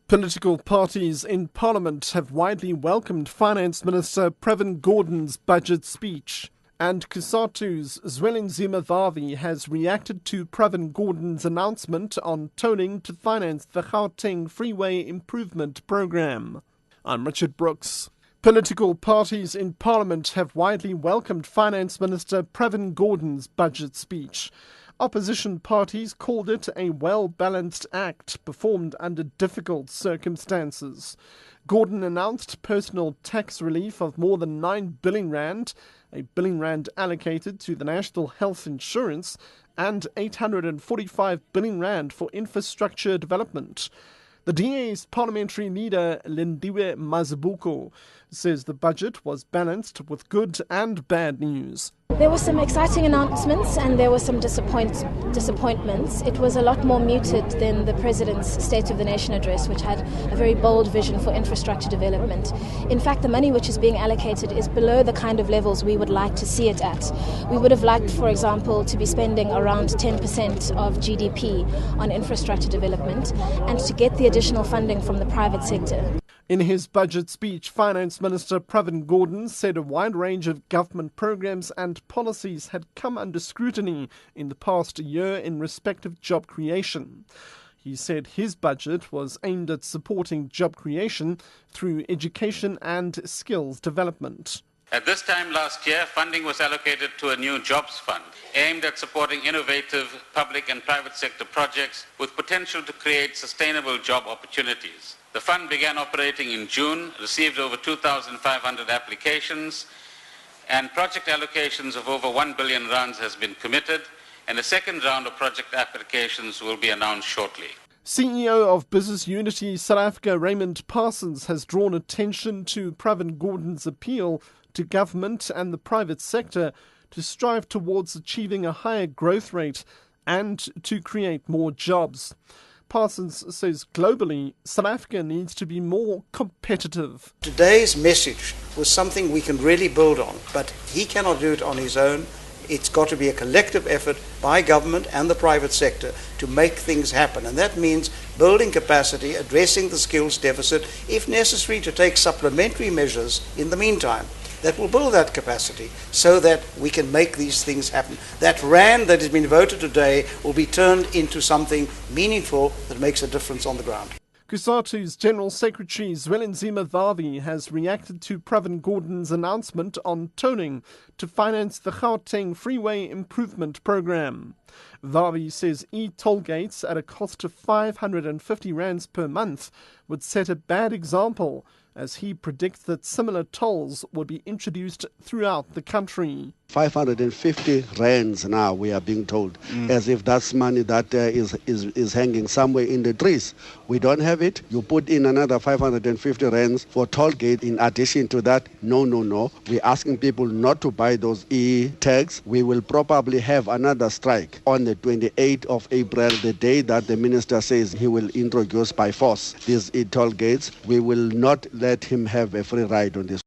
Political parties in Parliament have widely welcomed Finance Minister Pravin Gordhan's budget speech. And Kusatu's Zwelinzima Vavi has reacted to Pravin Gordhan's announcement on toning to finance the Gauteng Freeway Improvement Programme. I'm Richard Brooks. Political parties in Parliament have widely welcomed Finance Minister Pravin Gordhan's budget speech. Opposition parties called it a well-balanced act performed under difficult circumstances. Gordhan announced personal tax relief of more than 9 billion rand, R1 billion allocated to the National Health Insurance, and 845 billion rand for infrastructure development. The DA's parliamentary leader, Lindiwe Mazibuko, says the budget was balanced with good and bad news. There were some exciting announcements and there were some disappointments. It was a lot more muted than the President's State of the Nation address, which had a very bold vision for infrastructure development. In fact, the money which is being allocated is below the kind of levels we would like to see it at. We would have liked, for example, to be spending around 10% of GDP on infrastructure development and to get the additional funding from the private sector. In his budget speech, Finance Minister Pravin Gordhan said a wide range of government programs and policies had come under scrutiny in the past year in respect of job creation. He said his budget was aimed at supporting job creation through education and skills development. At this time last year, funding was allocated to a new jobs fund aimed at supporting innovative public and private sector projects with potential to create sustainable job opportunities. The fund began operating in June, received over 2,500 applications, and project allocations of over 1 billion rands has been committed, and a second round of project applications will be announced shortly. CEO of Business Unity South Africa, Raymond Parsons, has drawn attention to Pravin Gordhan's appeal to government and the private sector to strive towards achieving a higher growth rate and to create more jobs. Parsons says globally, South Africa needs to be more competitive. Today's message was something we can really build on, but he cannot do it on his own. It's got to be a collective effort by government and the private sector to make things happen. And that means building capacity, addressing the skills deficit, if necessary to take supplementary measures in the meantime that will build that capacity so that we can make these things happen. That rand that has been voted today will be turned into something meaningful that makes a difference on the ground. Kusatu's General Secretary Zwelinzima Vavi has reacted to Pravin Gordhan's announcement on toning to finance the Gauteng Freeway Improvement Programme. Vavi says e-toll gates at a cost of 550 rands per month would set a bad example, as he predicts that similar tolls will be introduced throughout the country. 550 rands now, we are being told, as if that's money that is hanging somewhere in the trees. We don't have it. You put in another 550 rands for toll gate in addition to that. No. We're asking people not to buy those e-tags. We will probably have another strike on the 28th of April, the day that the minister says he will introduce by force these e-toll gates. We will not let him have a free ride on this.